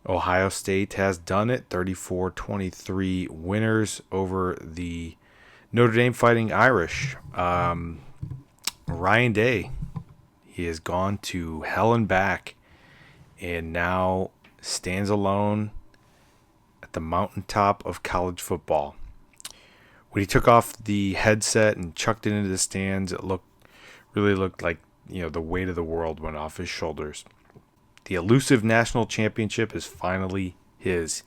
Ohio State has done it. 34-23 winners over the Notre Dame Fighting Irish. Ryan Day, he has gone to hell and back and now stands alone at the mountaintop of college football. When he took off the headset and chucked it into the stands, it really looked like the weight of the world went off his shoulders. The elusive national championship is finally his.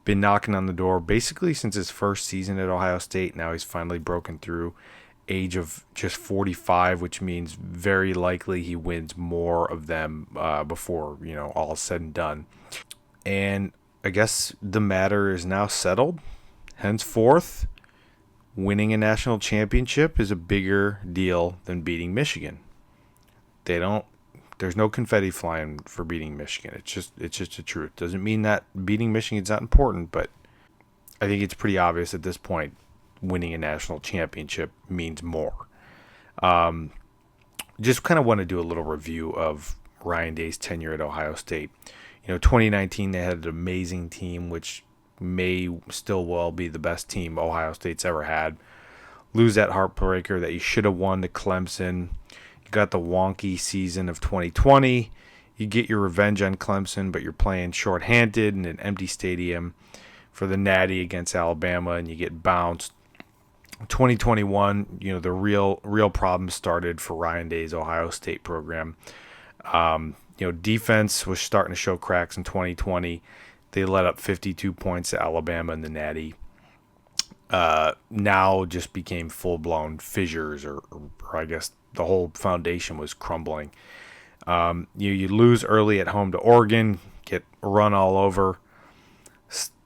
Been knocking on the door basically since his first season at Ohio State. Now he's finally broken through. Age of just 45, which means very likely he wins more of them before all is said and done. And I guess the matter is now settled. Henceforth, winning a national championship is a bigger deal than beating Michigan. There's no confetti flying for beating Michigan. It's just the truth. Doesn't mean that beating Michigan's not important, but I think it's pretty obvious at this point winning a national championship means more. Just kind of want to do a little review of Ryan Day's tenure at Ohio State. 2019 they had an amazing team, which may still well be the best team Ohio State's ever had. Lose that heartbreaker that you should have won to Clemson. You got the wonky season of 2020. You get your revenge on Clemson, but you're playing shorthanded in an empty stadium for the Natty against Alabama, and you get bounced. 2021, the real problems started for Ryan Day's Ohio State program. Defense was starting to show cracks in 2020. They let up 52 points to Alabama in the Natty. Now just became full-blown fissures, or I guess the whole foundation was crumbling. You lose early at home to Oregon, get run all over.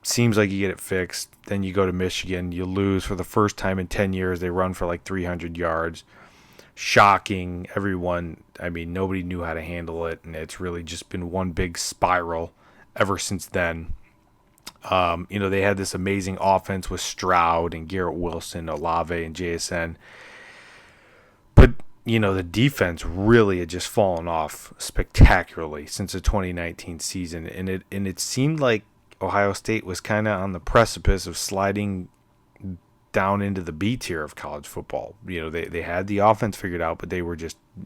Seems like you get it fixed. Then you go to Michigan. You lose for the first time in 10 years. They run for like 300 yards. Shocking. Nobody knew how to handle it, and it's really just been one big spiral ever since then. They had this amazing offense with Stroud and Garrett Wilson, Olave, and JSN. But, the defense really had just fallen off spectacularly since the 2019 season. And it seemed like Ohio State was kind of on the precipice of sliding down into the B tier of college football. They had the offense figured out, but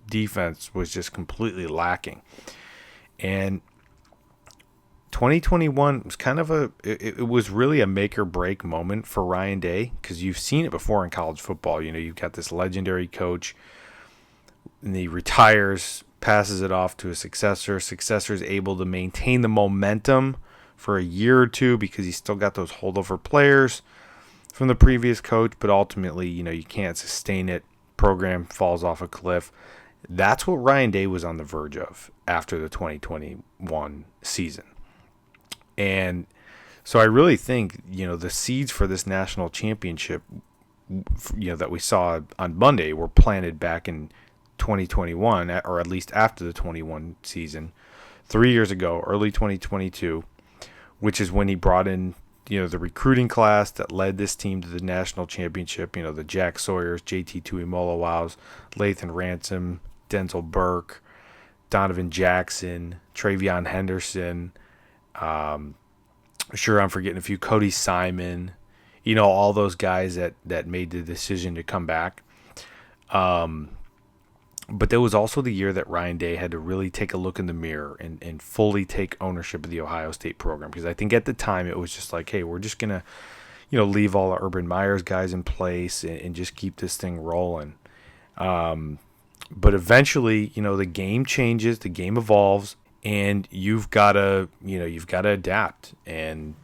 defense was just completely lacking. And 2021 was kind of it was really a make or break moment for Ryan Day, because you've seen it before in college football. You've got this legendary coach, and he retires, passes it off to a successor. Successor is able to maintain the momentum for a year or two because he's still got those holdover players from the previous coach, but ultimately, you can't sustain it. Program falls off a cliff. That's what Ryan Day was on the verge of after the 2021 season. And so I really think, the seeds for this national championship, that we saw on Monday were planted back in 2021, or at least after the 21 season, 3 years ago, early 2022, which is when he brought in, the recruiting class that led this team to the national championship. The Jack Sawyers, JT Tuimolowaus, Lathan Ransom, Denzel Burke, Donovan Jackson, Travion Henderson. Sure, I'm forgetting a few. Cody Simon, all those guys that made the decision to come back. But there was also the year that Ryan Day had to really take a look in the mirror and fully take ownership of the Ohio State program. Because I think at the time it was just like, hey, we're just going to, leave all the Urban Meyer's guys in place and just keep this thing rolling. But eventually, the game changes, the game evolves, and you've got to adapt. And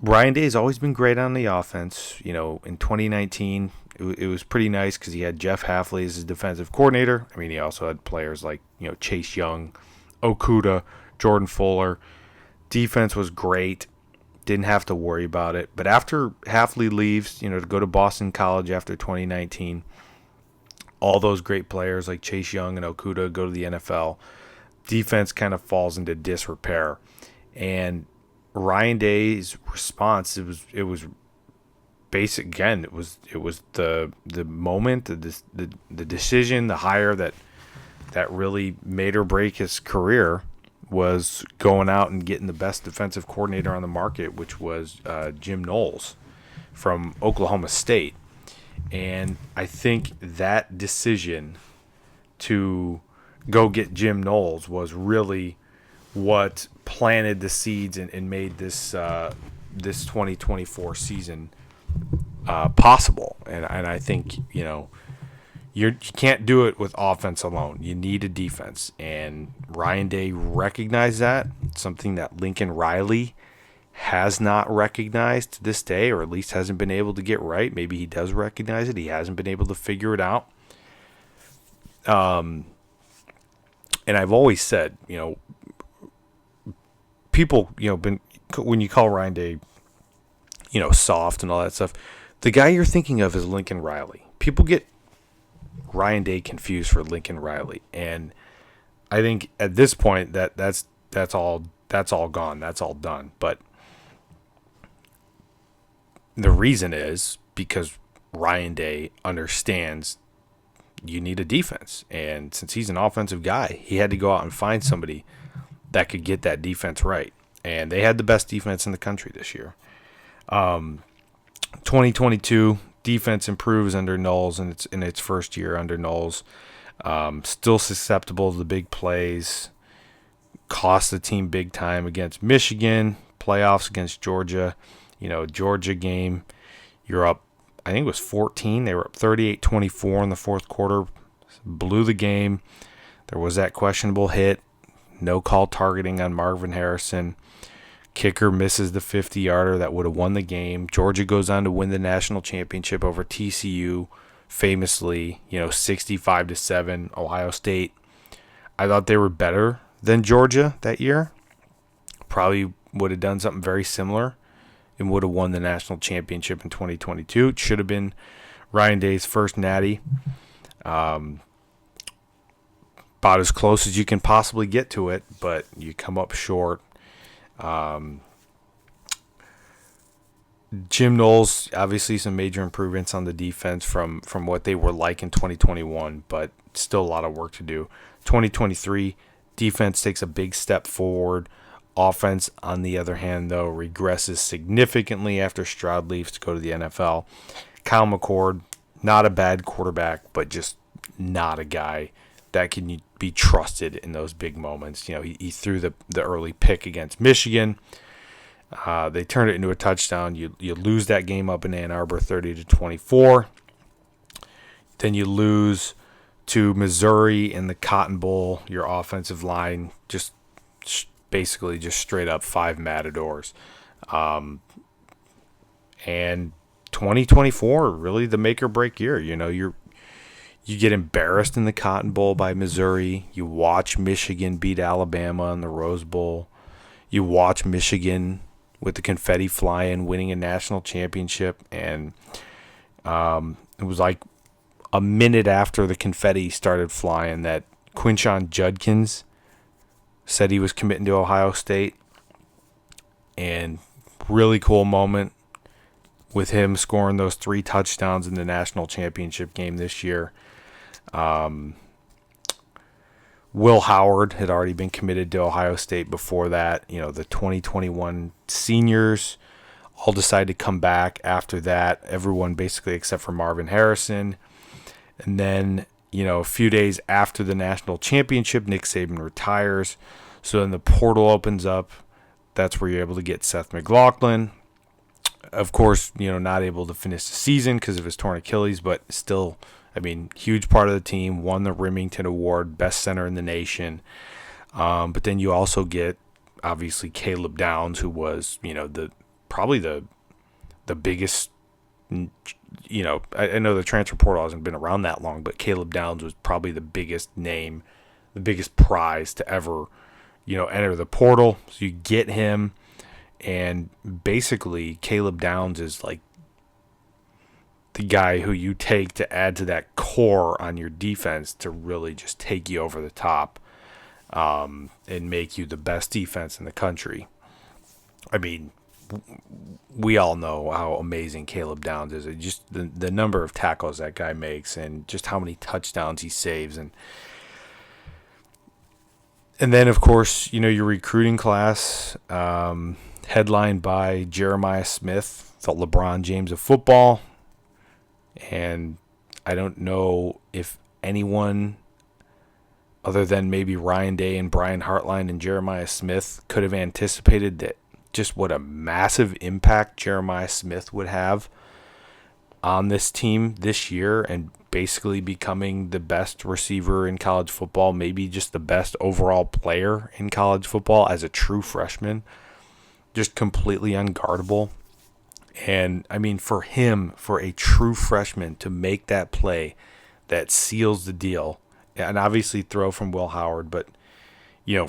Ryan Day has always been great on the offense. In 2019, it was pretty nice because he had Jeff Hafley as his defensive coordinator. He also had players like, Chase Young, Okuda, Jordan Fuller. Defense was great. Didn't have to worry about it. But after Hafley leaves, to go to Boston College after 2019, all those great players like Chase Young and Okuda go to the NFL. Defense kind of falls into disrepair. And Ryan Day's response, it was basic again. It was the moment, the decision, the hire that really made or break his career. was going out and getting the best defensive coordinator on the market, which was Jim Knowles from Oklahoma State. And I think that decision to go get Jim Knowles was really what planted the seeds and made this 2024 season possible. And I think, you can't do it with offense alone. You need a defense. And Ryan Day recognized that, something that Lincoln Riley has not recognized to this day, or at least hasn't been able to get right. Maybe he does recognize it. He hasn't been able to figure it out. And I've always said, people, when you call Ryan Day, soft and all that stuff, the guy you're thinking of is Lincoln Riley. People get Ryan Day confused for Lincoln Riley, and I think at this point that's all gone, that's all done. But the reason is because Ryan Day understands you need a defense, and since he's an offensive guy, he had to go out and find somebody that could get that defense right, and they had the best defense in the country this year. 2022 defense improves under Knowles, and it's in its first year under Knowles. Still susceptible to the big plays. Cost the team big time against Michigan. Playoffs against Georgia. Georgia game, you're up, I think it was 14. They were up 38-24 in the fourth quarter. Blew the game. There was that questionable hit. No call targeting on Marvin Harrison. Kicker misses the 50-yarder that would have won the game. Georgia goes on to win the national championship over TCU, famously, 65-7. Ohio State, I thought they were better than Georgia that year. Probably would have done something very similar and would have won the national championship in 2022. It should have been Ryan Day's first Natty. About as close as you can possibly get to it, but you come up short. Jim Knowles, obviously some major improvements on the defense from what they were like in 2021, but still a lot of work to do. 2023, defense takes a big step forward. Offense, on the other hand, though, regresses significantly after Stroud leaves to go to the NFL. Kyle McCord, not a bad quarterback, but just not a guy that can be trusted in those big moments. He threw the early pick against Michigan. They turned it into a touchdown. You lose that game up in Ann Arbor 30-24. Then you lose to Missouri in the Cotton Bowl. Your offensive line basically just straight up 5 matadors. And 2024, really the make or break year. You get embarrassed in the Cotton Bowl by Missouri. You watch Michigan beat Alabama in the Rose Bowl. You watch Michigan with the confetti flying, winning a national championship. And it was like a minute after the confetti started flying that Quinshon Judkins said he was committing to Ohio State. And really cool moment with him scoring those 3 touchdowns in the national championship game this year. Will Howard had already been committed to Ohio State before that. The 2021 seniors all decided to come back after that. Everyone basically except for Marvin Harrison. And then, a few days after the national championship, Nick Saban retires. So then the portal opens up. That's where you're able to get Seth McLaughlin. Of course, not able to finish the season because of his torn Achilles, but still, huge part of the team. Won the Remington Award, best center in the nation. But then you also get, obviously, Caleb Downs, who was, probably the biggest. I know the transfer portal hasn't been around that long, but Caleb Downs was probably the biggest name, the biggest prize to ever, enter the portal. So you get him, and basically Caleb Downs is like the guy who you take to add to that core on your defense to really just take you over the top and make you the best defense in the country. We all know how amazing Caleb Downs is. Just the number of tackles that guy makes and just how many touchdowns he saves. And And then, of course, your recruiting class, headlined by Jeremiah Smith, the LeBron James of football. And I don't know if anyone other than maybe Ryan Day and Brian Hartline and Jeremiah Smith could have anticipated that just what a massive impact Jeremiah Smith would have on this team this year and basically becoming the best receiver in college football, maybe just the best overall player in college football as a true freshman. Just completely unguardable. And I mean, for a true freshman to make that play that seals the deal, and obviously throw from Will Howard, but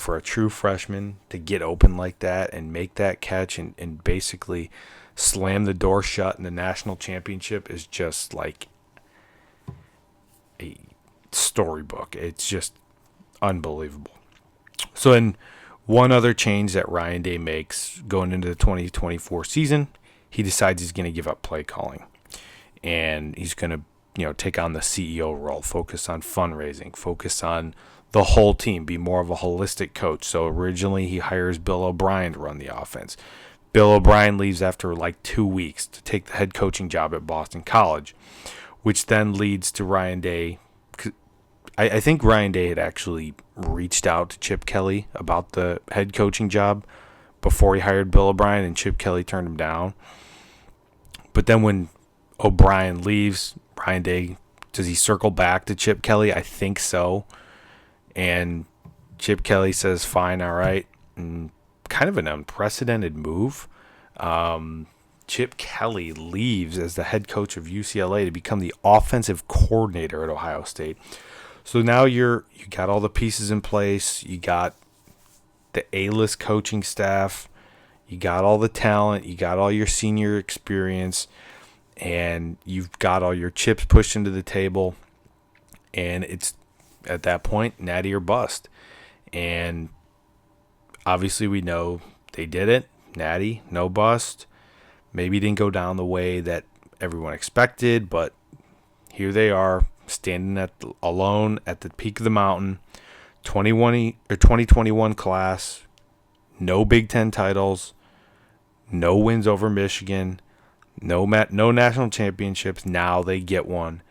for a true freshman to get open like that and make that catch and basically slam the door shut in the national championship is just like a storybook. It's just unbelievable. So, in one other change that Ryan Day makes going into the 2024 season, he decides he's going to give up play calling, and he's going to take on the CEO role, focus on fundraising, focus on the whole team, be more of a holistic coach. So originally he hires Bill O'Brien to run the offense. Bill O'Brien leaves after like 2 weeks to take the head coaching job at Boston College, which then leads to Ryan Day. I think Ryan Day had actually reached out to Chip Kelly about the head coaching job before he hired Bill O'Brien, and Chip Kelly turned him down. But then when O'Brien leaves, Ryan Day, does he circle back to Chip Kelly? I think so. And Chip Kelly says, fine, all right. And kind of an unprecedented move. Chip Kelly leaves as the head coach of UCLA to become the offensive coordinator at Ohio State. So now you got all the pieces in place. You got the A-list coaching staff. You got all the talent. You got all your senior experience. And you've got all your chips pushed into the table. And it's at that point, Natty or bust. And obviously we know they did it. Natty, no bust. Maybe didn't go down the way that everyone expected, but here they are standing alone at the peak of the mountain. 2021 class, no Big Ten titles, no wins over Michigan, no national championships. Now they get one.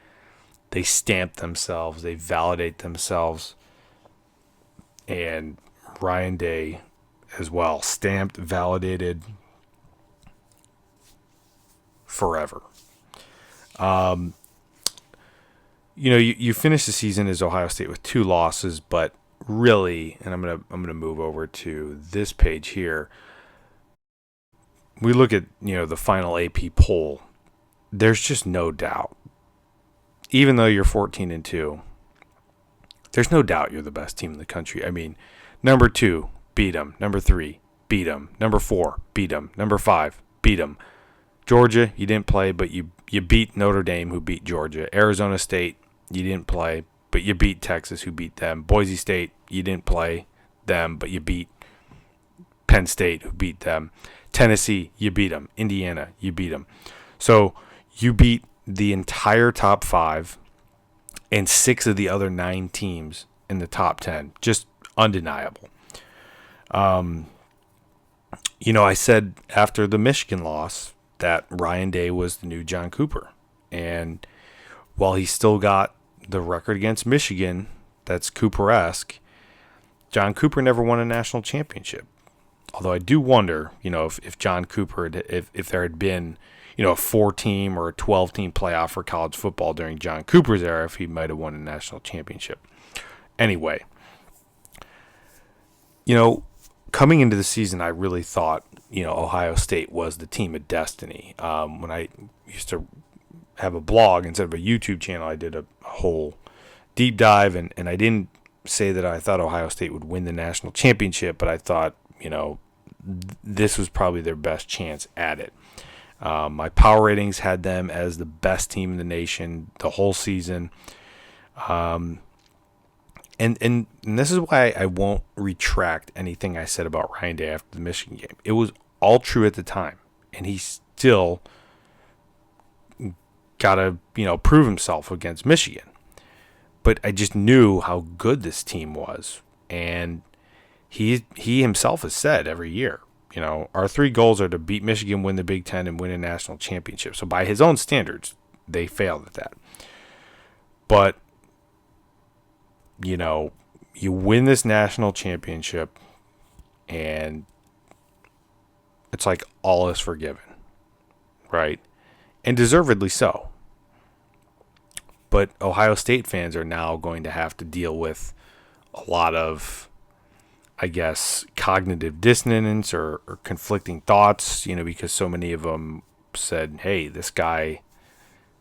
They stamp themselves. They validate themselves. And Ryan Day as well. Stamped, validated forever. You finish the season as Ohio State with 2 losses, but really, and I'm gonna move over to this page here. We look at the final AP poll. There's just no doubt. Even though you're 14-2, there's no doubt you're the best team in the country. I mean, number 2, beat them. Number 3, beat them. Number 4, beat them. Number 5, beat them. Georgia, you didn't play, but you beat Notre Dame, who beat Georgia. Arizona State, you didn't play, but you beat Texas, who beat them. Boise State, you didn't play them, but you beat Penn State, who beat them. Tennessee, you beat them. Indiana, you beat them. So you beat the entire top 5 and 6 of the other 9 teams in the top 10. Just undeniable. I said after the Michigan loss that Ryan Day was the new John Cooper. And while he still got the record against Michigan that's Cooper-esque, John Cooper never won a national championship. Although I do wonder, if John Cooper, if there had been, a 4-team or a 12-team playoff for college football during John Cooper's era, if he might have won a national championship. Anyway, coming into the season, I really thought, Ohio State was the team of destiny. When I used to have a blog instead of a YouTube channel, I did a whole deep dive, and I didn't say that I thought Ohio State would win the national championship, but I thought, this was probably their best chance at it. My power ratings had them as the best team in the nation the whole season. And this is why I won't retract anything I said about Ryan Day after the Michigan game. It was all true at the time, and he still got to, prove himself against Michigan. But I just knew how good this team was. And he himself has said every year, our three goals are to beat Michigan, win the Big Ten, and win a national championship. So by his own standards, they failed at that. But, you win this national championship, and it's like all is forgiven, right? And deservedly so. But Ohio State fans are now going to have to deal with a lot of, I guess, cognitive dissonance or conflicting thoughts, because so many of them said, hey, this guy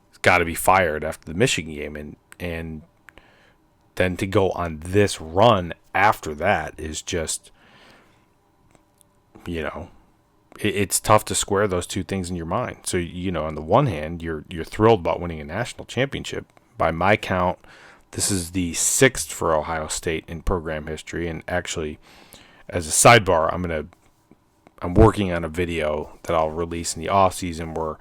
has got to be fired after the Michigan game. And then to go on this run after that is just, it's tough to square those two things in your mind. So, on the one hand, you're thrilled about winning a national championship. By my count, this is the 6th for Ohio State in program history. And actually, as a sidebar, I'm working on a video that I'll release in the off season where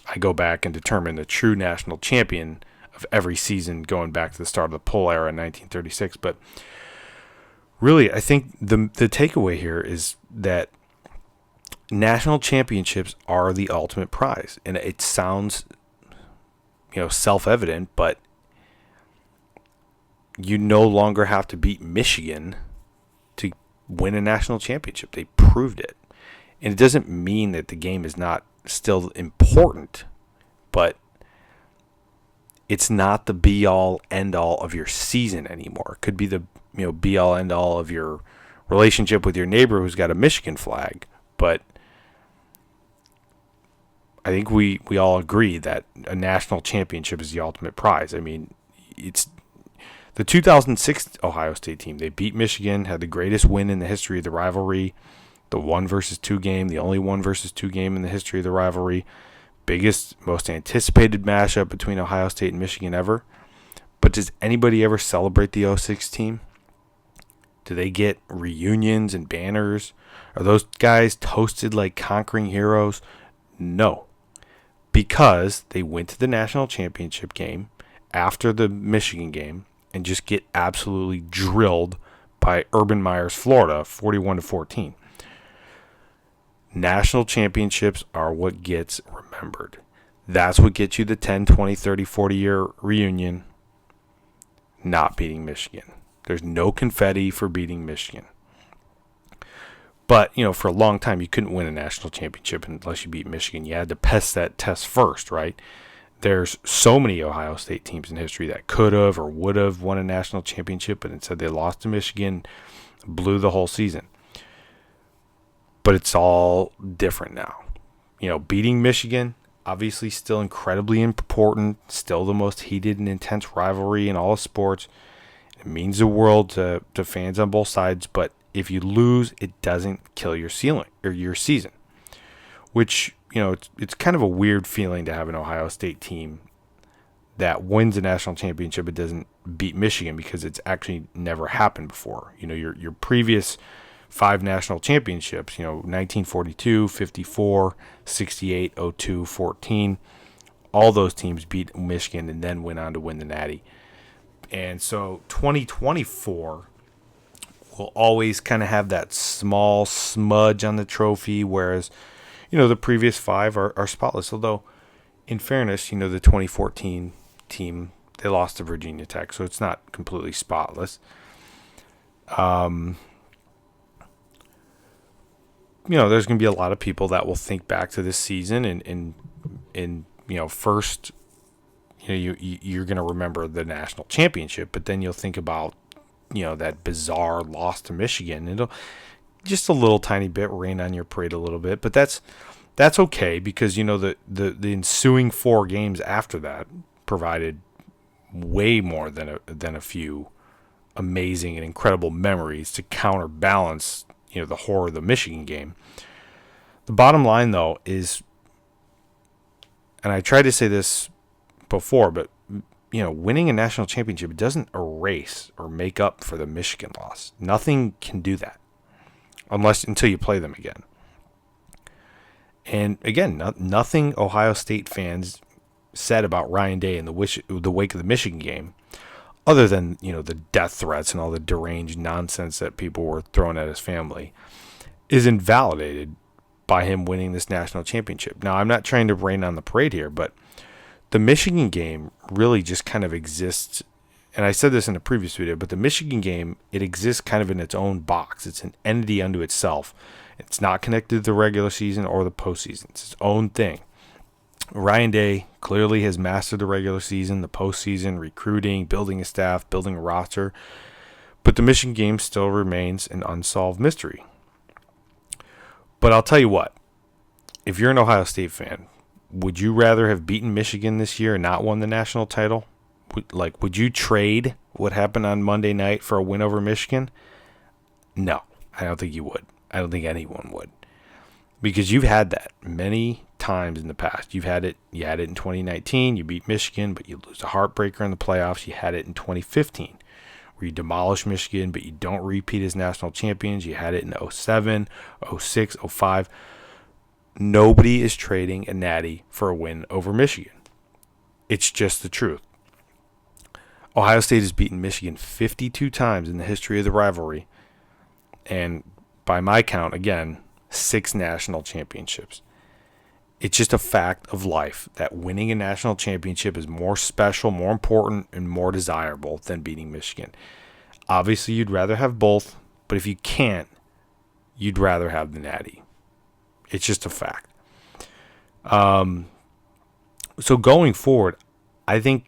I go back and determine the true national champion of every season going back to the start of the poll era in 1936. But really, I think the takeaway here is that national championships are the ultimate prize. And it sounds, self-evident, but you no longer have to beat Michigan to win a national championship. They proved it. And it doesn't mean that the game is not still important, but it's not the be-all, end-all of your season anymore. It could be the be-all, end-all of your relationship with your neighbor who's got a Michigan flag, but I think we all agree that a national championship is the ultimate prize. I mean, it's the 2006 Ohio State team. They beat Michigan, had the greatest win in the history of the rivalry, the 1-2 game, the only 1-2 game in the history of the rivalry, biggest, most anticipated matchup between Ohio State and Michigan ever. But does anybody ever celebrate the 06 team? Do they get reunions and banners? Are those guys toasted like conquering heroes? No. Because they went to the national championship game after the Michigan game and just get absolutely drilled by Urban Meyer's Florida, 41-14. National championships are what gets remembered. That's what gets you the 10, 20, 30, 40-year reunion, not beating Michigan. There's no confetti for beating Michigan. But, for a long time, you couldn't win a national championship unless you beat Michigan. You had to pass that test first, right? There's so many Ohio State teams in history that could have or would have won a national championship, but instead they lost to Michigan, blew the whole season. But it's all different now. Beating Michigan, obviously still incredibly important, still the most heated and intense rivalry in all of sports. It means the world to fans on both sides, but if you lose, it doesn't kill your ceiling or your season, which, it's kind of a weird feeling to have an Ohio State team that wins a national championship but doesn't beat Michigan because it's actually never happened before. Your previous 5 national championships, 1942, 54, 68, 02, 14, all those teams beat Michigan and then went on to win the Natty. And so 2024 will always kind of have that small smudge on the trophy, whereas, the previous 5 are spotless. Although, in fairness, the 2014 team, they lost to Virginia Tech, so it's not completely spotless. There's going to be a lot of people that will think back to this season and first, you're going to remember the national championship, but then you'll think about, that bizarre loss to Michigan. It'll just a little tiny bit rain on your parade a little bit, but that's okay because, the ensuing 4 games after that provided way more than a few amazing and incredible memories to counterbalance, the horror of the Michigan game. The bottom line, though, is, and I tried to say this before, but winning a national championship doesn't erase or make up for the Michigan loss. Nothing can do that until you play them again. And again, nothing Ohio State fans said about Ryan Day in the wake of the Michigan game, other than, the death threats and all the deranged nonsense that people were throwing at his family, is invalidated by him winning this national championship. Now, I'm not trying to rain on the parade here, but the Michigan game really just kind of exists. And I said this in a previous video, but the Michigan game, it exists kind of in its own box. It's an entity unto itself. It's not connected to the regular season or the postseason. It's its own thing. Ryan Day clearly has mastered the regular season, the postseason, recruiting, building a staff, building a roster. But the Michigan game still remains an unsolved mystery. But I'll tell you what, if you're an Ohio State fan, would you rather have beaten Michigan this year and not won the national title? Would you trade what happened on Monday night for a win over Michigan? No, I don't think you would. I don't think anyone would. Because you've had that many times in the past. You had it in 2019. You beat Michigan, but you lose a heartbreaker in the playoffs. You had it in 2015, where you demolish Michigan, but you don't repeat as national champions. You had it in 07, 06, 05. Nobody is trading a Natty for a win over Michigan. It's just the truth. Ohio State has beaten Michigan 52 times in the history of the rivalry. And by my count, again, 6 national championships. It's just a fact of life that winning a national championship is more special, more important, and more desirable than beating Michigan. Obviously, you'd rather have both, but if you can't, you'd rather have the Natty. It's just a fact. So going forward, I think,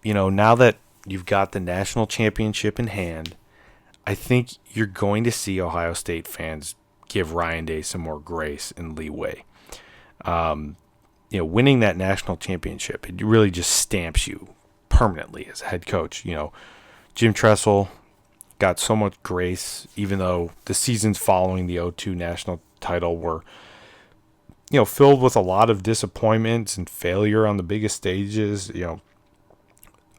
now that you've got the national championship in hand, I think you're going to see Ohio State fans give Ryan Day some more grace and leeway. Winning that national championship, it really just stamps you permanently as a head coach. Jim Tressel got so much grace, even though the seasons following the 2002 national title were, filled with a lot of disappointments and failure on the biggest stages.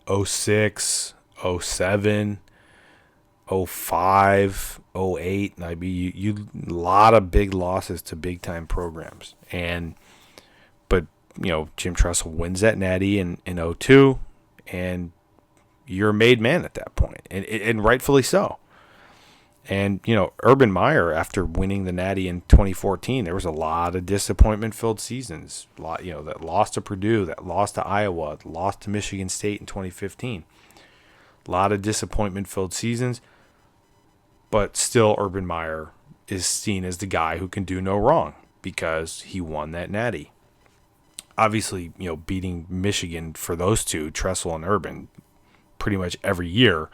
06, 07, 05, 08. I mean, you a lot of big losses to big time programs. But Jim Tressel wins that Natty in 02, and you're a made man at that point, and rightfully so. And, Urban Meyer, after winning the Natty in 2014, there was a lot of disappointment-filled seasons. That lost to Purdue, that lost to Iowa, lost to Michigan State in 2015. A lot of disappointment-filled seasons, but still Urban Meyer is seen as the guy who can do no wrong because he won that Natty. Obviously, beating Michigan for those two, Tressel and Urban, pretty much every year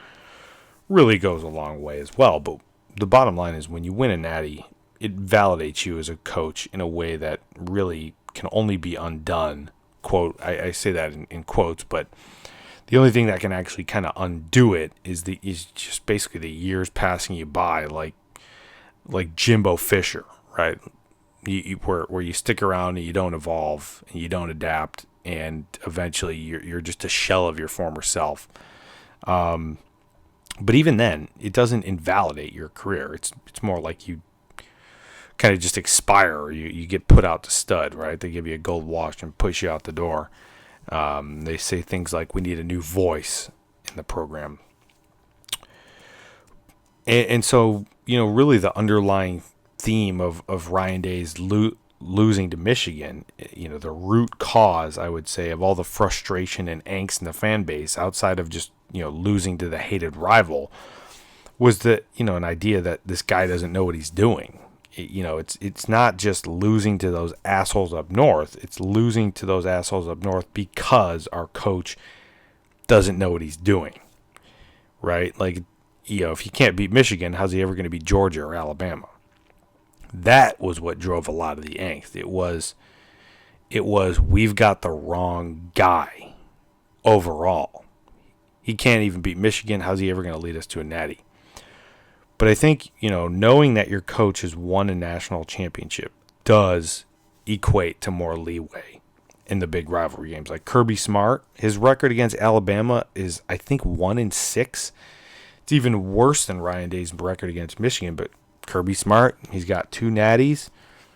really goes a long way as well. But the bottom line is when you win a Natty, it validates you as a coach in a way that really can only be undone. Quote, I say that in quotes, but the only thing that can actually kind of undo it is just basically the years passing you by, like Jimbo Fisher, right? Where you stick around and you don't evolve and you don't adapt, and eventually you're just a shell of your former self. But even then, it doesn't invalidate your career. It's more like you kind of just expire, or you get put out to stud, right? They give you a gold watch and push you out the door. They say things like, we need a new voice in the program. And so, really the underlying theme of Ryan Day's losing to Michigan, the root cause, I would say, of all the frustration and angst in the fan base, outside of just, losing to the hated rival, was that, an idea that this guy doesn't know what he's doing. It's not just losing to those assholes up north. It's losing to those assholes up north because our coach doesn't know what he's doing, right? Like, if he can't beat Michigan, how's he ever going to beat Georgia or Alabama? That was what drove a lot of the angst. It was we've got the wrong guy overall. He can't even beat Michigan. How's he ever going to lead us to a Natty? But I think, knowing that your coach has won a national championship does equate to more leeway in the big rivalry games. Like Kirby Smart, his record against Alabama is, I think, 1-6. It's even worse than Ryan Day's record against Michigan. But Kirby Smart, he's got 2 natties.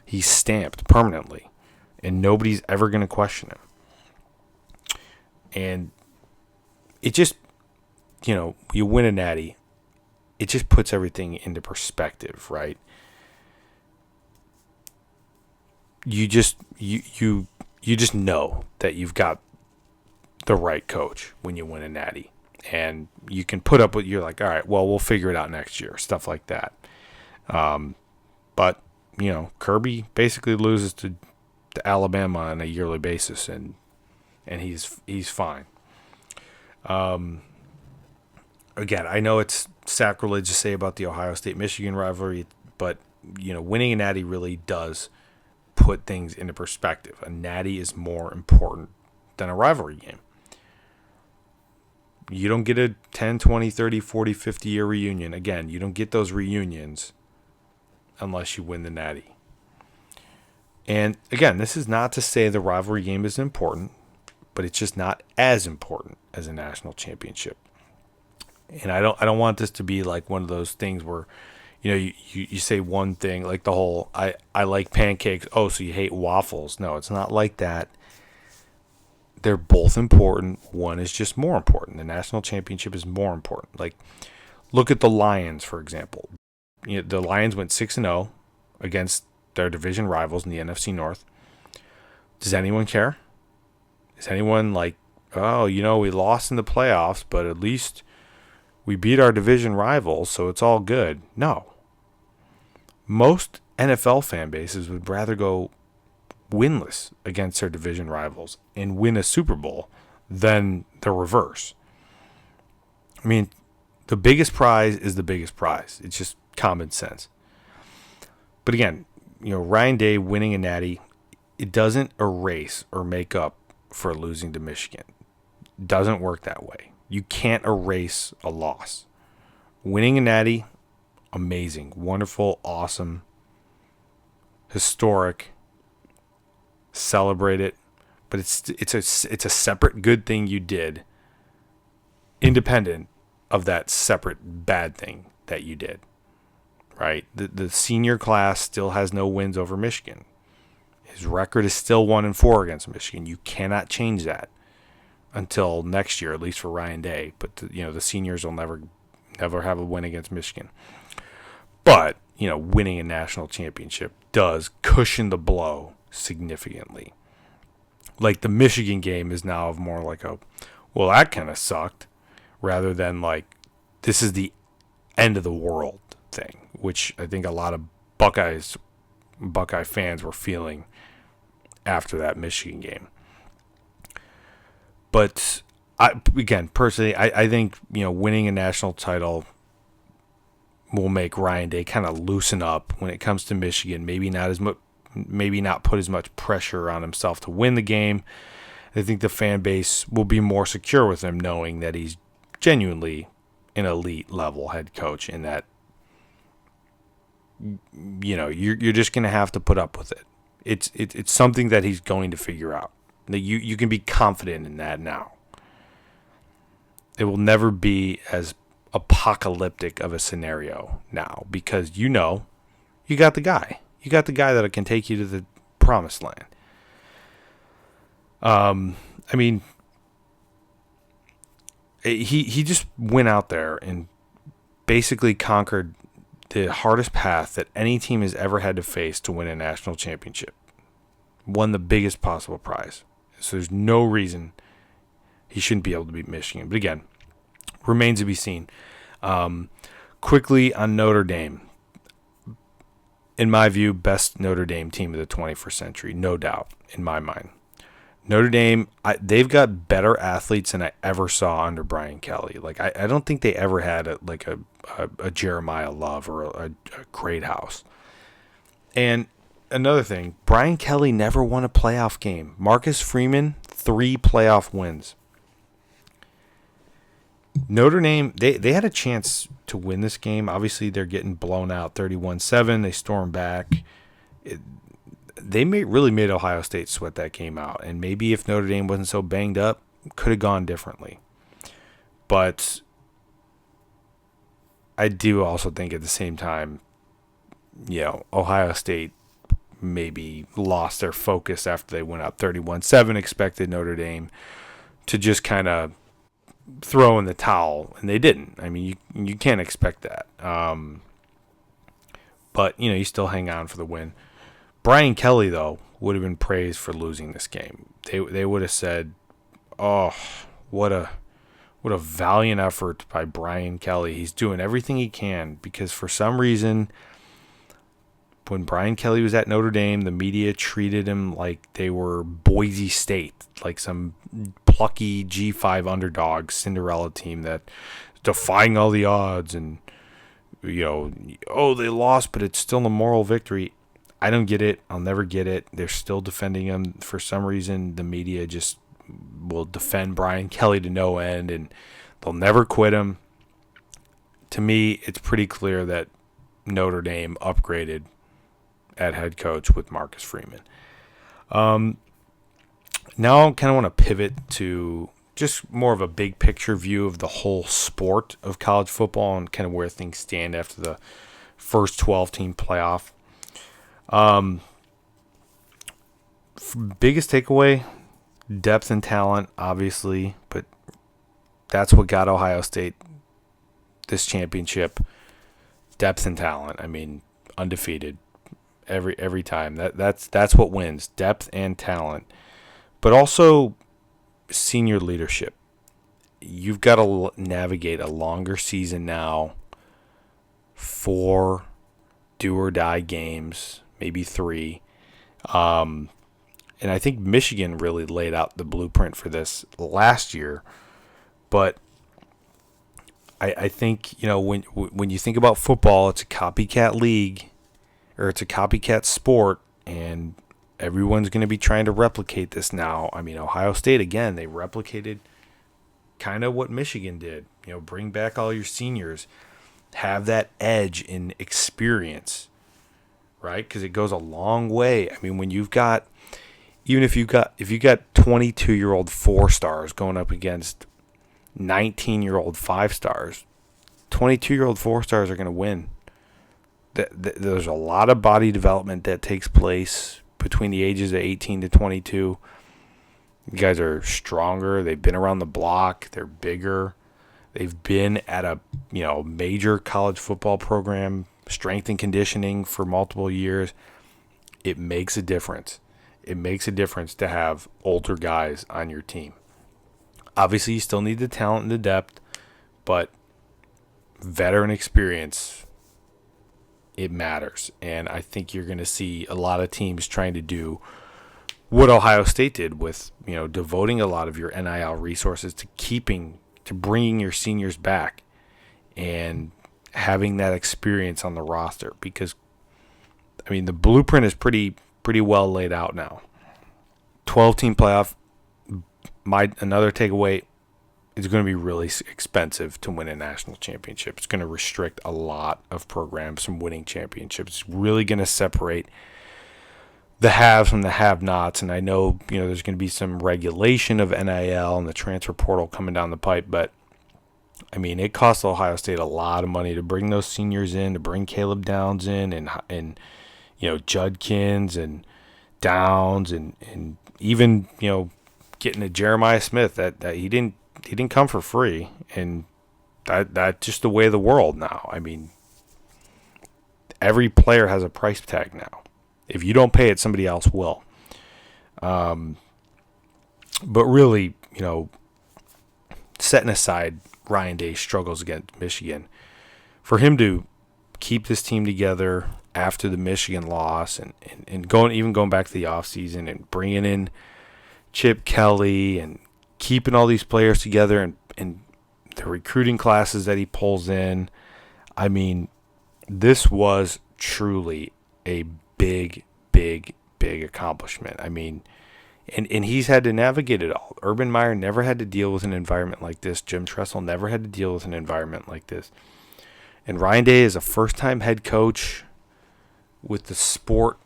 He's stamped permanently, and nobody's ever going to question him. And it just, you win a Natty, it just puts everything into perspective, right? You just know that you've got the right coach when you win a Natty, and you can put up with, you're like, all right, well, we'll figure it out next year, stuff like that. But Kirby basically loses to Alabama on a yearly basis, and he's fine. Again, I know it's sacrilege to say about the Ohio State-Michigan rivalry, but winning a Natty really does put things into perspective. A Natty is more important than a rivalry game. You don't get a 10, 20, 30, 40, 50-year reunion. Again, you don't get those reunions unless you win the Natty. And again, this is not to say the rivalry game is important, but it's just not as important as a national championship. And I don't want this to be like one of those things where, you say one thing, like the whole, I like pancakes, oh, so you hate waffles. No, it's not like that. They're both important. One is just more important. The national championship is more important. Like, look at the Lions, for example. The Lions went 6-0 against their division rivals in the NFC North. Does anyone care? Is anyone like, oh, we lost in the playoffs, but at least we beat our division rivals, so it's all good? No. Most NFL fan bases would rather go winless against their division rivals and win a Super Bowl than the reverse. I mean, the biggest prize is the biggest prize. It's just common sense. But again, Ryan Day winning a Natty, it doesn't erase or make up for losing to Michigan. It doesn't work that way. You can't erase a loss. Winning a Natty, amazing, wonderful, awesome, historic. Celebrate it, but it's a separate good thing you did, independent of that separate bad thing that you did. Right? The senior class still has no wins over Michigan. His record is still 1-4 against Michigan. You cannot change that until next year, at least for Ryan Day. But the seniors will never have a win against Michigan. But winning a national championship does cushion the blow significantly. Like, the Michigan game is now more like well, that kind of sucked, rather than like, this is the end of the world thing, which I think a lot of Buckeye fans were feeling after that Michigan game. But personally, I think winning a national title will make Ryan Day kind of loosen up when it comes to Michigan. Maybe not put as much pressure on himself to win the game. I think the fan base will be more secure with him, knowing that he's genuinely an elite level head coach, and that you're just going to have to put up with it. It's something that he's going to figure out. That you can be confident in that now. It will never be as apocalyptic of a scenario now, because you got the guy. You got the guy that can take you to the promised land. I mean, he just went out there and basically conquered the hardest path that any team has ever had to face to win a national championship. Won the biggest possible prize. So there's no reason he shouldn't be able to beat Michigan. But again, remains to be seen. Quickly on Notre Dame. In my view, best Notre Dame team of the 21st century, no doubt, in my mind. Notre Dame, they've got better athletes than I ever saw under Brian Kelly. Like, I don't think they ever had a Jeremiah Love or a Great House. And another thing, Brian Kelly never won a playoff game. Marcus Freeman, 3 playoff wins. Notre Dame, they had a chance to win this game. Obviously, they're getting blown out 31-7. They storm back. They really made Ohio State sweat that game out. And maybe if Notre Dame wasn't so banged up, could have gone differently. But I do also think at the same time, Ohio State maybe lost their focus after they went up 31-7, expected Notre Dame to just kind of throw in the towel, and they didn't. I mean, you can't expect that. But you still hang on for the win. Brian Kelly, though, would have been praised for losing this game. They would have said, "Oh, what a valiant effort by Brian Kelly. He's doing everything he can," because for some reason, when Brian Kelly was at Notre Dame, the media treated him like they were Boise State, like some plucky G5 underdog Cinderella team that defying all the odds, and they lost, but it's still a moral victory. I don't get it. I'll never get it. They're still defending him. For some reason, the media just will defend Brian Kelly to no end, and they'll never quit him. To me, it's pretty clear that Notre Dame upgraded at head coach with Marcus Freeman. Now I kind of want to pivot to just more of a big picture view of the whole sport of college football and kind of where things stand after the first 12-team playoff. Biggest takeaway, depth and talent, obviously, but that's what got Ohio State this championship. Depth and talent. I mean, undefeated every time. That's what wins. Depth and talent, but also senior leadership. You've got to navigate a longer season now. 4 do or die games, maybe 3. And I think Michigan really laid out the blueprint for this last year. But I think, when you think about football, it's a copycat league, or it's a copycat sport, and everyone's going to be trying to replicate this now. I mean, Ohio State, again, they replicated kind of what Michigan did. Bring back all your seniors, have that edge in experience, right? Because it goes a long way. I mean, when you've got, if you got 22-year-old 4-stars going up against 19-year-old 5-stars, 22-year-old 4-stars are going to win. There's a lot of body development that takes place between the ages of 18 to 22. You guys are stronger. They've been around the block. They're bigger. They've been at a major college football program, strength and conditioning for multiple years. It makes a difference. It makes a difference to have older guys on your team. Obviously, you still need the talent and the depth, but veteran experience, it matters. And I think you're going to see a lot of teams trying to do what Ohio State did with, devoting a lot of your NIL resources to bringing your seniors back and having that experience on the roster. Because, I mean, the blueprint is pretty well laid out now. 12-team playoff. Another takeaway, it's going to be really expensive to win a national championship. It's going to restrict a lot of programs from winning championships. It's really going to separate the haves from the have-nots. And I know, there's going to be some regulation of NIL and the transfer portal coming down the pipe, but I mean, it costs Ohio State a lot of money to bring those seniors in, to bring Caleb Downs in, and Judkins and Downs, and even getting a Jeremiah Smith that he didn't come for free, and that's just the way of the world now. I mean, every player has a price tag now. If you don't pay it, somebody else will. But really, setting aside Ryan Day's struggles against Michigan, for him to keep this team together after the Michigan loss, and going back to the offseason and bringing in Chip Kelly and keeping all these players together, and the recruiting classes that he pulls in, I mean, this was truly a big accomplishment. I mean, and he's had to navigate it all. Urban Meyer never had to deal with an environment like this. Jim Tressel never had to deal with an environment like this. And Ryan Day is a first-time head coach with the sport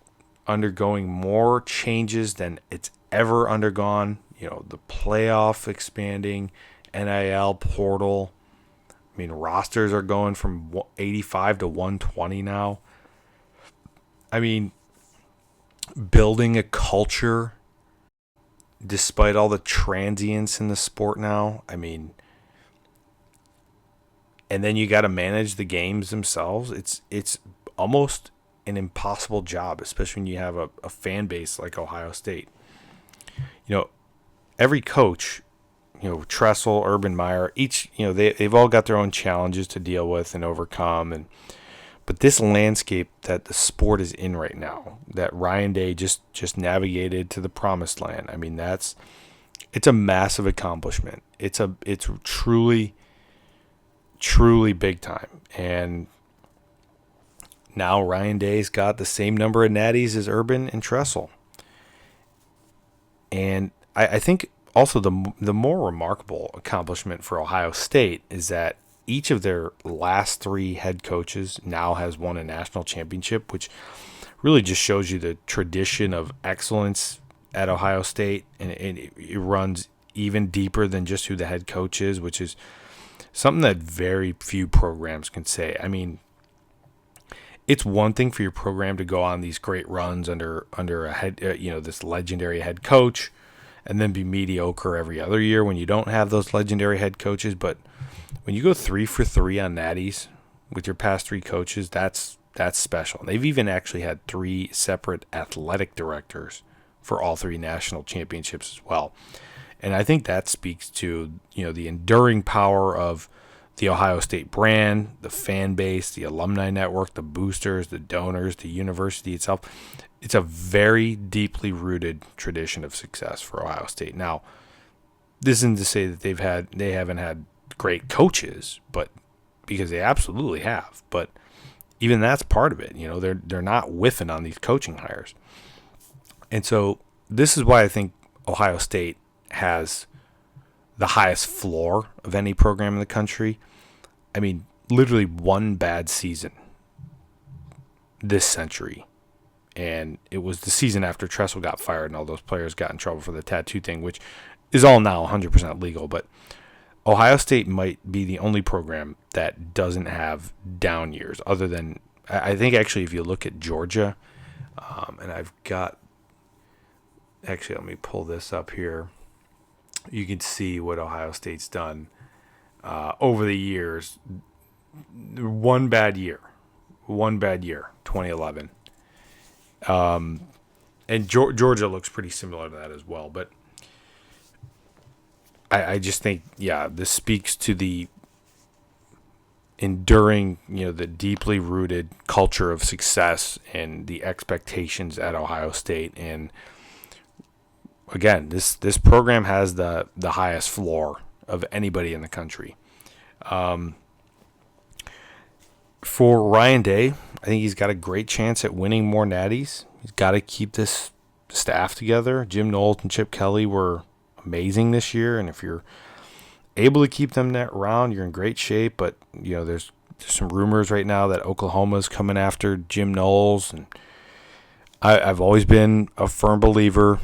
undergoing more changes than it's ever undergone. The playoff expanding, NIL portal. I mean, rosters are going from 85 to 120 now. I mean, building a culture despite all the transience in the sport now. I mean, and then you got to manage the games themselves. It's almost an impossible job, especially when you have a fan base like Ohio State. You know, every coach, Tressel, Urban Meyer, each, they've all got their own challenges to deal with and overcome. But this landscape that the sport is in right now, that Ryan Day just navigated to the promised land. I mean, it's a massive accomplishment. It's truly big time. And now Ryan Day's got the same number of natties as Urban and Tressel. And I think also the more remarkable accomplishment for Ohio State is that each of their last 3 head coaches now has won a national championship, which really just shows you the tradition of excellence at Ohio State. And it runs even deeper than just who the head coach is, which is something that very few programs can say. I mean, it's one thing for your program to go on these great runs under a head, this legendary head coach, and then be mediocre every other year when you don't have those legendary head coaches. But when you go 3 for 3 on natties with your past 3 coaches, that's special. They've even actually had 3 separate athletic directors for all 3 national championships as well. And I think that speaks to, the enduring power of the Ohio State brand, the fan base, the alumni network, the boosters, the donors, the university itself. It's a very deeply rooted tradition of success for Ohio State. Now, this isn't to say that they haven't had great coaches, but because they absolutely have. But even that's part of it. They're not whiffing on these coaching hires. And so this is why I think Ohio State has the highest floor of any program in the country. I mean, literally one bad season this century, and it was the season after Tressel got fired and all those players got in trouble for the tattoo thing, which is all now 100% legal. But Ohio State might be the only program that doesn't have down years, other than, I think actually if you look at Georgia, and I've got, actually let me pull this up here. You can see what Ohio State's done over the years. One bad year, 2011. And Georgia looks pretty similar to that as well. But I just think, this speaks to the enduring, the deeply rooted culture of success and the expectations at Ohio State. And again, this program has the highest floor of anybody in the country. For Ryan Day, I think he's got a great chance at winning more natties. He's got to keep this staff together. Jim Knowles and Chip Kelly were amazing this year, and if you're able to keep them around, you're in great shape. But there's some rumors right now that Oklahoma's coming after Jim Knowles, and I've always been a firm believer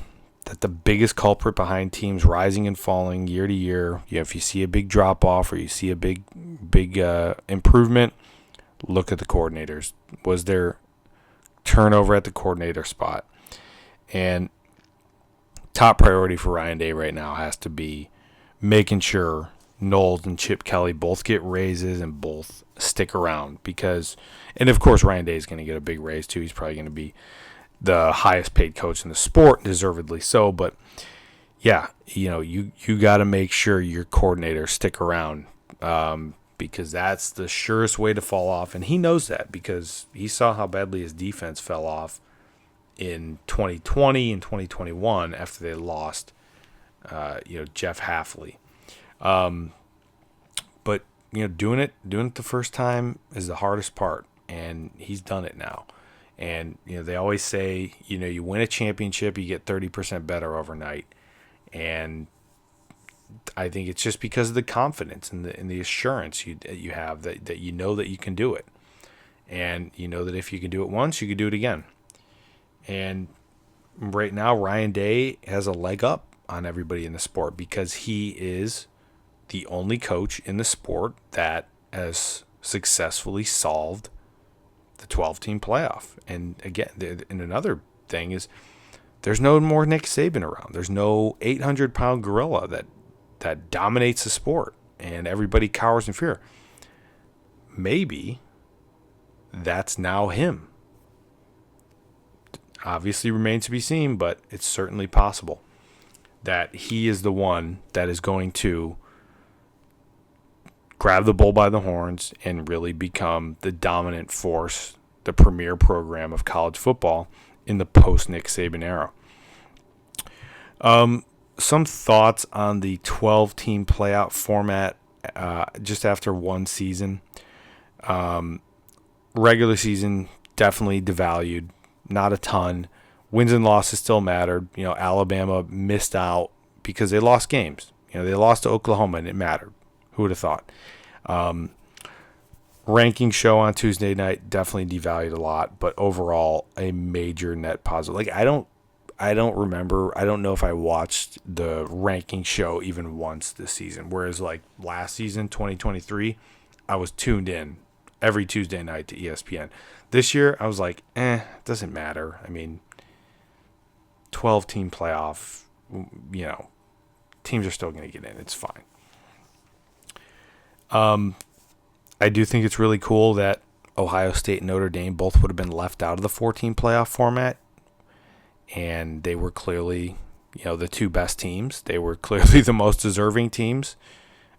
that the biggest culprit behind teams rising and falling year to year, if you see a big drop off or you see a big improvement, look at the coordinators. Was there turnover at the coordinator spot? And top priority for Ryan Day right now has to be making sure Knowles and Chip Kelly both get raises and both stick around, and of course Ryan Day is going to get a big raise too. He's probably going to be the highest paid coach in the sport, deservedly so. But you got to make sure your coordinators stick around, because that's the surest way to fall off. And he knows that because he saw how badly his defense fell off in 2020 and 2021 after they lost, Jeff Hafley. But doing it the first time is the hardest part, and he's done it now. And they always say, you win a championship, you get 30% better overnight. And I think it's just because of the confidence and the assurance you have that you know that you can do it. And you know that if you can do it once, you can do it again. And right now, Ryan Day has a leg up on everybody in the sport because he is the only coach in the sport that has successfully solved the 12-team playoff. And again, and another thing is there's no more Nick Saban around. There's no 800-pound gorilla that dominates the sport and everybody cowers in fear. maybe that's now him. Obviously remains to be seen, but it's certainly possible that he is the one that is going to grab the bull by the horns and really become the dominant force, the premier program of college football in the post-Nick Saban era. Some thoughts on the 12-team playoff format just after one season. Regular season definitely devalued. Not a ton. Wins and losses still mattered. Alabama missed out because they lost games. They lost to Oklahoma and it mattered. Who would have thought? Ranking show on Tuesday night definitely devalued a lot, but overall a major net positive. I don't remember. I don't know if I watched the ranking show even once this season. Whereas last season, 2023, I was tuned in every Tuesday night to ESPN. This year, I was like, it doesn't matter. 12-team playoff, teams are still going to get in. It's fine. I do think it's really cool that Ohio State and Notre Dame both would have been left out of the 14 playoff format. And they were clearly, the two best teams. They were clearly the most deserving teams.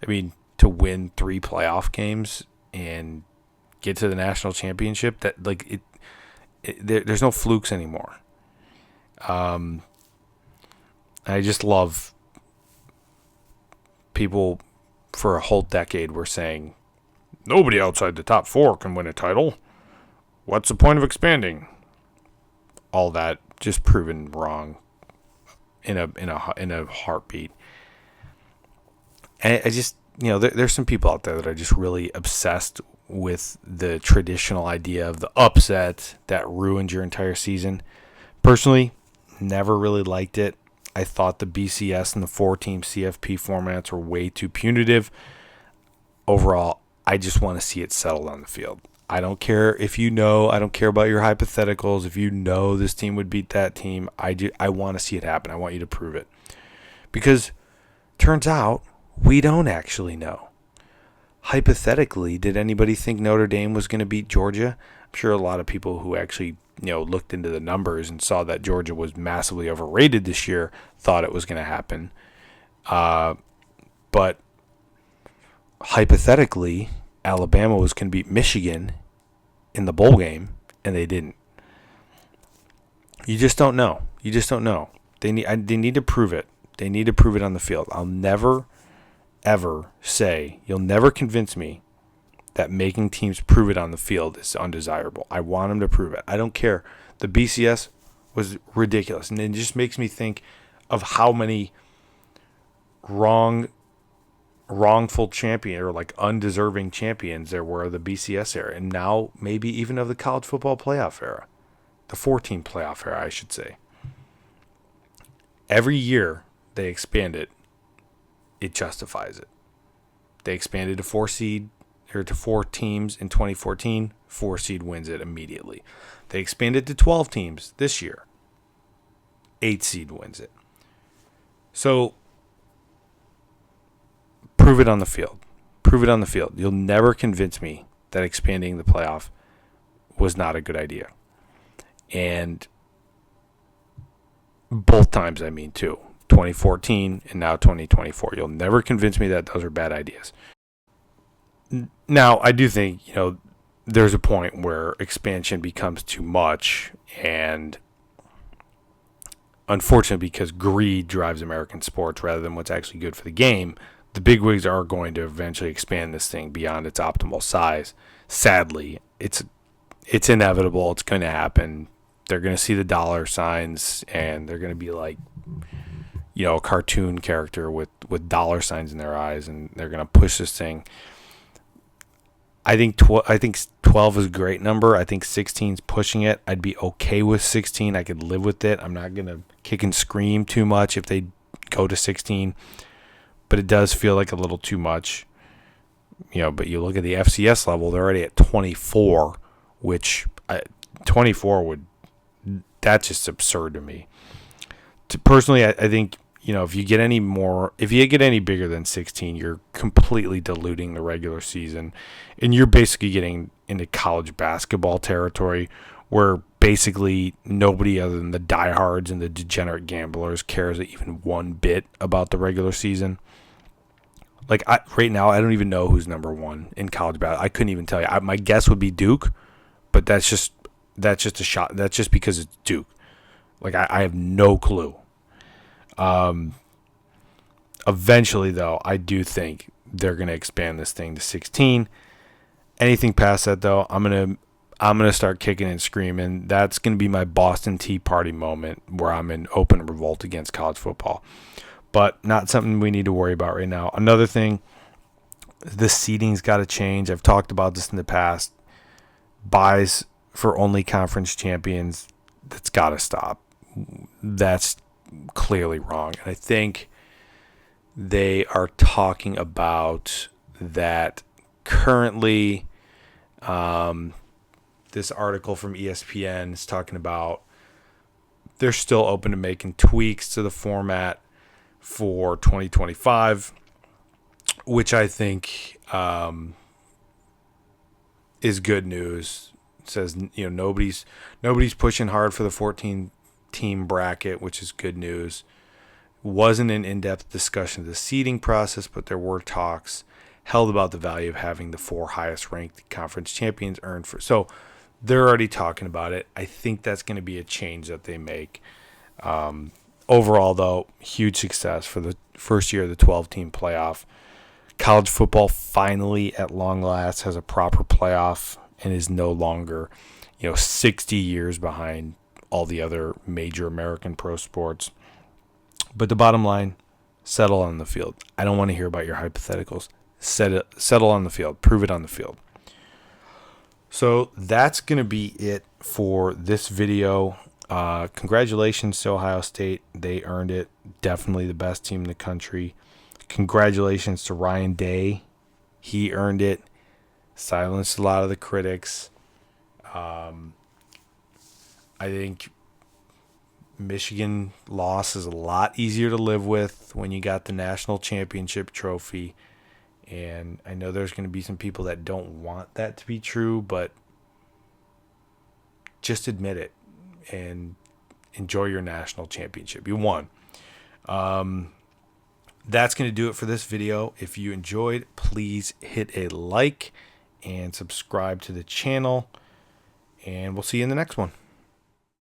To win 3 playoff games and get to the national championship, there's no flukes anymore. I just love people for a whole decade were saying nobody outside the top 4 can win a title. What's the point of expanding? All that just proven wrong in a heartbeat. And I just there's some people out there that are just really obsessed with the traditional idea of the upset that ruined your entire season. Personally, never really liked it. I thought the BCS and the 4-team CFP formats were way too punitive. Overall, I just want to see it settled on the field. I don't care if I don't care about your hypotheticals. If this team would beat that team, I want to see it happen. I want you to prove it. Because turns out we don't actually know. Hypothetically, did anybody think Notre Dame was going to beat Georgia? I'm sure a lot of people who actually looked into the numbers and saw that Georgia was massively overrated this year thought it was going to happen. But hypothetically, Alabama was going to beat Michigan in the bowl game, and they didn't. You just don't know. They need to prove it. They need to prove it on the field. I'll never, ever say, you'll never convince me that making teams prove it on the field is undesirable. I want them to prove it. I don't care. The BCS was ridiculous, and it just makes me think of how many wrongful champion or undeserving champions there were of the BCS era, and now maybe even of the college football playoff era, the 14 playoff era, I should say. Every year they expand it, it justifies it. They expanded to 4 teams in 2014. 4 seed wins it immediately. They expanded to 12 teams this year. 8 seed wins it. So prove it on the field. Prove it on the field. You'll never convince me that expanding the playoff was not a good idea. And both times, too. 2014 and now 2024. You'll never convince me that those are bad ideas. Now, I do think, there's a point where expansion becomes too much, and unfortunately, because greed drives American sports rather than what's actually good for the game, the bigwigs are going to eventually expand this thing beyond its optimal size. Sadly, it's inevitable. It's going to happen. They're going to see the dollar signs, and they're going to be like, a cartoon character with dollar signs in their eyes, and they're going to push this thing. I think 12 is a great number. I think 16 is pushing it. I'd be okay with 16. I could live with it. I'm not going to kick and scream too much if they go to 16. But it does feel like a little too much. But you look at the FCS level, they're already at 24, which 24 that's just absurd to me. Personally, I think, if you get any bigger than 16, you're completely diluting the regular season, and you're basically getting into college basketball territory where basically nobody other than the diehards and the degenerate gamblers cares even one bit about the regular season. Like right now, I don't even know who's number one in college basketball. I couldn't even tell you. My guess would be Duke, but that's just a shot. That's just because it's Duke. Like I have no clue. Eventually, though, I do think they're going to expand this thing to 16. Anything past that, though, I'm gonna start kicking and screaming. That's going to be my Boston Tea Party moment where I'm in open revolt against college football. But not something we need to worry about right now. Another thing, the seeding's got to change. I've talked about this in the past. Buys for only conference champions, that's got to stop. That's clearly wrong. And I think they are talking about that currently. This article from ESPN is talking about they're still open to making tweaks to the format for 2025, which I think is good news. It says nobody's pushing hard for the 14-team bracket, which is good news. Wasn't an in-depth discussion of the seeding process, but there were talks held about the value of having the 4 highest-ranked conference champions earned for. So they're already talking about it. I think that's going to be a change that they make. Overall, though, huge success for the first year of the 12-team playoff. College football finally, at long last, has a proper playoff and is no longer, 60 years behind all the other major American pro sports. But the bottom line, settle on the field. I don't want to hear about your hypotheticals. Settle on the field. Prove it on the field. So that's going to be it for this video. Congratulations to Ohio State. They earned it. Definitely the best team in the country. Congratulations to Ryan Day. He earned it. Silenced a lot of the critics. I think Michigan loss is a lot easier to live with when you got the national championship trophy. And I know there's going to be some people that don't want that to be true, but just admit it and enjoy your national championship. You won. That's going to do it for this video. If you enjoyed, please hit a like and subscribe to the channel. And we'll see you in the next one.